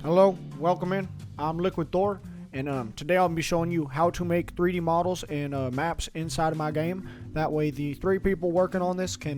Hello, welcome in. I'm Liquid Thor, and today I'll be showing you how to make 3D models and maps inside of my game. That way the 3 people working on this can,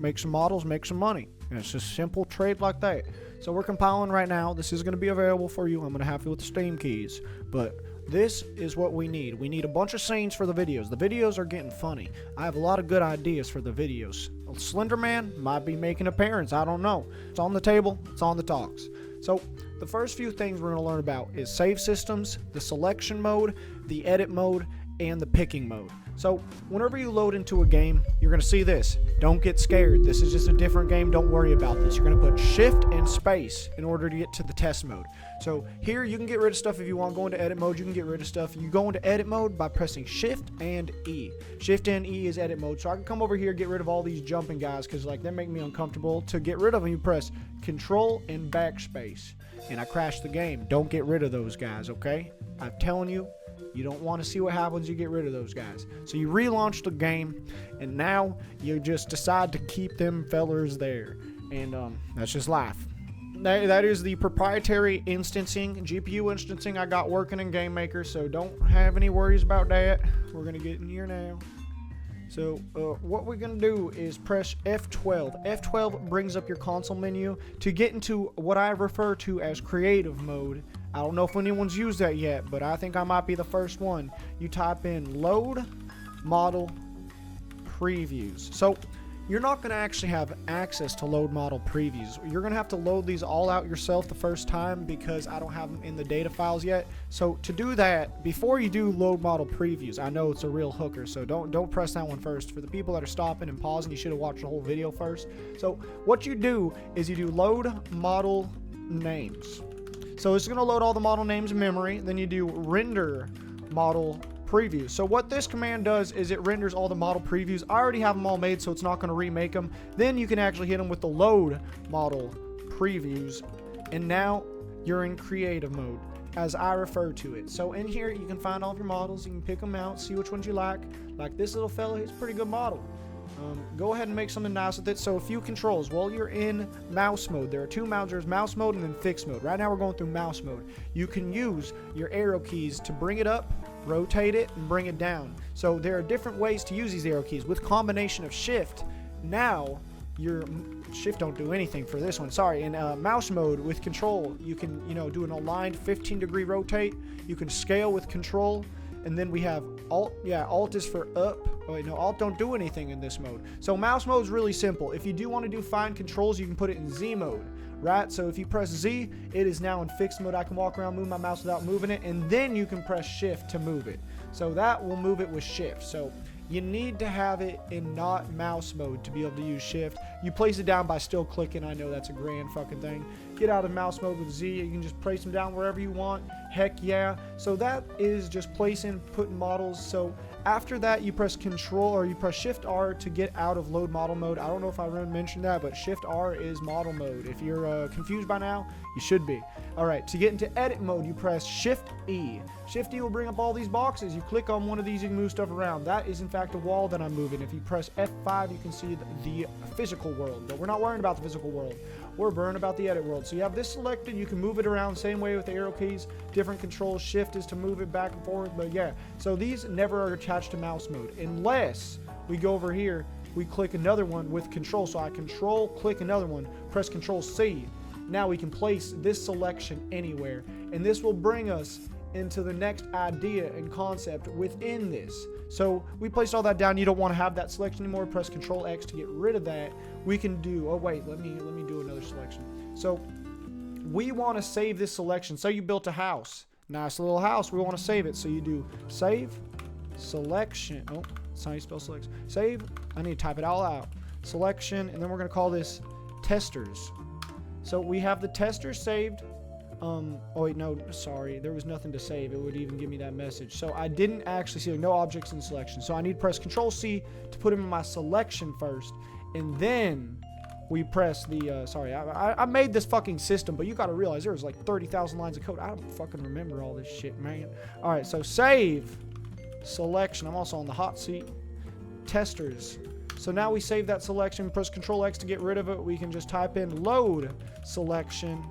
make some models, make some money. And it's just a simple trade like that. So we're compiling right now. This is going to be available for you. I'm going to have you with the Steam keys. But this is what we need. We need a bunch of scenes for the videos. The videos are getting funny. I have a lot of good ideas for the videos. Slenderman might be making an appearance. I don't know. It's on the table. It's on the talks. So the first few things we're going to learn about is save systems, the selection mode, the edit mode, and the picking mode. So whenever you load into a game, you're going to see this. Don't get scared. This is just a different game. Don't worry about this. You're going to put shift and space in order to get to the test mode. So here you can get rid of stuff if you want. Go into edit mode, you can get rid of stuff. You go into edit mode by pressing shift and E. Shift and E is edit mode. So I can come over here, get rid of all these jumping guys because they make me uncomfortable. To get rid of them, you press control and backspace. And I crash the game. Don't get rid of those guys, okay? I'm telling you. You don't want to see what happens, you get rid of those guys. So you relaunch the game, and now you just decide to keep them fellers there. And that's just life. That is the proprietary instancing, GPU instancing I got working in Game Maker, so don't have any worries about that. We're going to get in here now. So what we're going to do is press F12. F12 brings up your console menu to get into what I refer to as creative mode. I don't know if anyone's used that yet, but I think I might be the first one. You type in load model previews. So you're not going to actually have access to load model previews. You're going to have to load these all out yourself the first time because I don't have them in the data files yet. So to do that, before you do load model previews, I know it's a real hooker, so don't press that one first. For the people that are stopping and pausing, you should have watched the whole video first. So what you do is you do load model names. So it's going to load all the model names in memory. Then you do render model previews. So what this command does is it renders all the model previews. I already have them all made, so it's not going to remake them. Then you can actually hit them with the load model previews. And now you're in creative mode, as I refer to it. So in here, you can find all of your models. You can pick them out, see which ones you like. Like this little fella, he's a pretty good model. Go ahead and make something nice with it. So a few controls. While you're in mouse mode, there are 2 modes. There's mouse mode and then fixed mode. Right now we're going through mouse mode. You can use your arrow keys to bring it up, rotate it, and bring it down. So there are different ways to use these arrow keys. With combination of shift, now your shift don't do anything for this one. Sorry. In mouse mode with control, you can do an aligned 15-degree rotate. You can scale with control. And then we have Alt. Yeah, Alt is for up. Oh, wait, no, Alt don't do anything in this mode. So mouse mode is really simple. If you do want to do fine controls, you can put it in Z mode, right? So if you press Z, it is now in fixed mode. I can walk around, move my mouse without moving it, and then you can press Shift to move it. So that will move it with Shift. So you need to have it in not mouse mode to be able to use Shift. You place it down by still clicking. I know that's a grand fucking thing. Get out of mouse mode with Z. You can just place them down wherever you want. Heck yeah. So that is just placing, putting models. So after that, you press Control or you press Shift R to get out of load model mode. I don't know if I mentioned that, but Shift R is model mode. If you're confused by now, you should be. All right, to get into edit mode, you press Shift E. Shift E will bring up all these boxes. You click on one of these, you can move stuff around. That is in fact a wall that I'm moving. If you press F5, you can see the physical world, but we're not worrying about the physical world. We're worrying about the edit world. So you have this selected, you can move it around same way with the arrow keys, different controls. Shift is to move it back and forth, but yeah. So these never are attached to mouse mode unless we go over here, we click another one with control. So I control, click another one, press Control C. Now we can place this selection anywhere, and this will bring us into the next idea and concept within this. So we placed all that down. You don't want to have that selection anymore. Press Control X to get rid of that. We can do, oh wait, let me do another selection. So we want to save this selection. Say you built a house, nice little house. We want to save it. So you do save selection. Oh, that's how you spell selection. Save. I need to type it all out. Selection, and then we're going to call this testers. So we have the testers saved. Oh wait, no, sorry, there was nothing to save. It would even give me that message. So I didn't actually see no objects in selection. So I need to press Control C to put them in my selection first, and then we press the sorry, I made this fucking system, but you got to realize there was like 30,000 lines of code. I don't fucking remember all this shit, man. All right, so save selection. I'm also on the hot seat. Testers. So now we save that selection, press Control X to get rid of it. We can just type in load selection.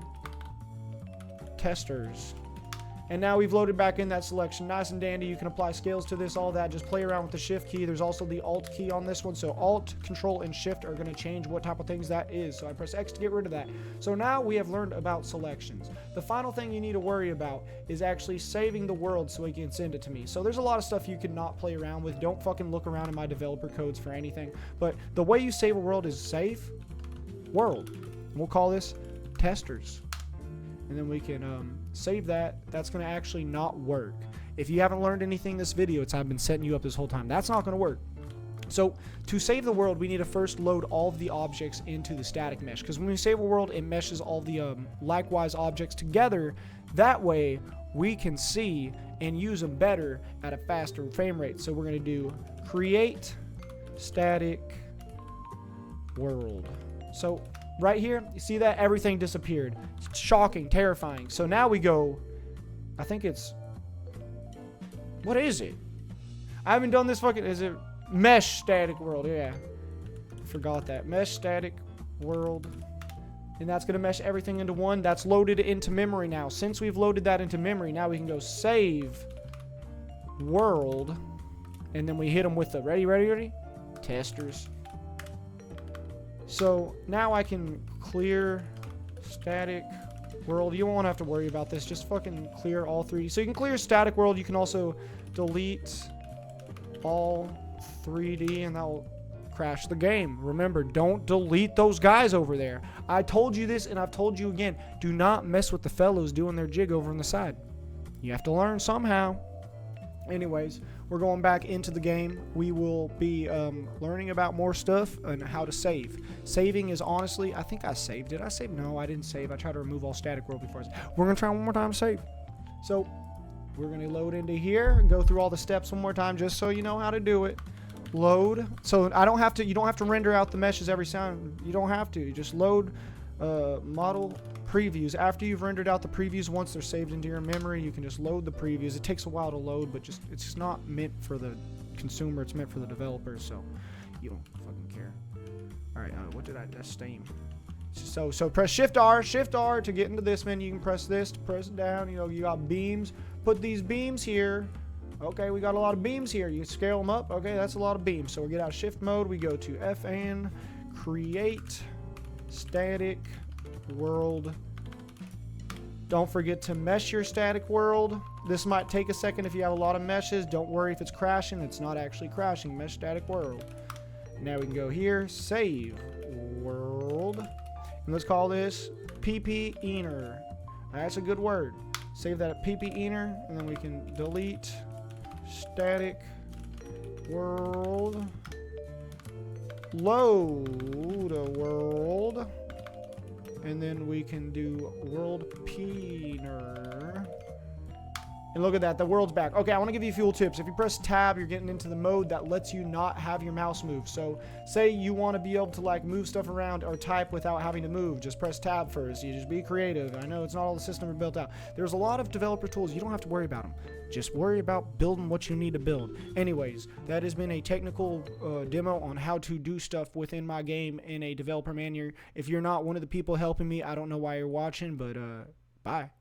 testers. And now we've loaded back in that selection. Nice and dandy. You can apply scales to this, all that. Just play around with the shift key. There's also the alt key on this one. So alt, control, and shift are going to change what type of things that is. So I press X to get rid of that. So now we have learned about selections. The final thing you need to worry about is actually saving the world so he can send it to me. So there's a lot of stuff you could not play around with. Don't fucking look around in my developer codes for anything. But the way you save a world is save world. We'll call this testers. And then we can save that. That's going to actually not work. If you haven't learned anything this video, I've been setting you up this whole time. That's not going to work. So to save the world, we need to first load all of the objects into the static mesh. Because when we save a world, it meshes all the likewise objects together. That way, we can see and use them better at a faster frame rate. So we're going to do create static world. So right here, you see that? Everything disappeared. It's shocking, terrifying. So now we go, I think it's, what is it? I haven't done this fucking, is it mesh static world? Yeah. Forgot that. Mesh static world. And that's going to mesh everything into one. That's loaded into memory now. Since we've loaded that into memory, now we can go save world. And then we hit them with the ready? Testers. So now I can clear static world. You won't have to worry about this. Just fucking clear all 3D. So you can clear static world. You can also delete all 3D and that'll crash the game. Remember, don't delete those guys over there. I told you this and I've told you again. Do not mess with the fellows doing their jig over on the side. You have to learn somehow. Anyways, we're going back into the game. We will be learning about more stuff and how to save. Saving is honestly, I think I saved. Did I save? No, I didn't save. I tried to remove all static world before. We're going to try one more time to save. So we're going to load into here and go through all the steps one more time just so you know how to do it. Load. So I don't have to, you don't have to render out the meshes every sound. You don't have to. You just load model previews. After you've rendered out the previews, once they're saved into your memory, you can just load the previews. It takes a while to load, but just it's just not meant for the consumer. It's meant for the developers, so you don't fucking care. All right, what did I just steam? So press Shift R to get into this menu. You can press this to press it down. You know, you got beams. Put these beams here. Okay, we got a lot of beams here. You can scale them up. Okay, that's a lot of beams. So we get out of shift mode. We go to FN, create static world. Don't forget to mesh your static world. This might take a second if you have a lot of meshes. Don't worry if it's crashing. It's not actually crashing. Mesh static world. Now we can go here, save world. And let's call this pp-ener. That's a good word. Save that at pp-ener, and then we can delete static world. Load a world. And then we can do world peener. And look at that, the world's back. Okay, I want to give you a few tips. If you press tab, you're getting into the mode that lets you not have your mouse move. So say you want to be able to like move stuff around or type without having to move. Just press tab first. You just be creative. I know it's not all the system are built out. There's a lot of developer tools. You don't have to worry about them. Just worry about building what you need to build. Anyways, that has been a technical demo on how to do stuff within my game in a developer manner. If you're not one of the people helping me, I don't know why you're watching, but bye.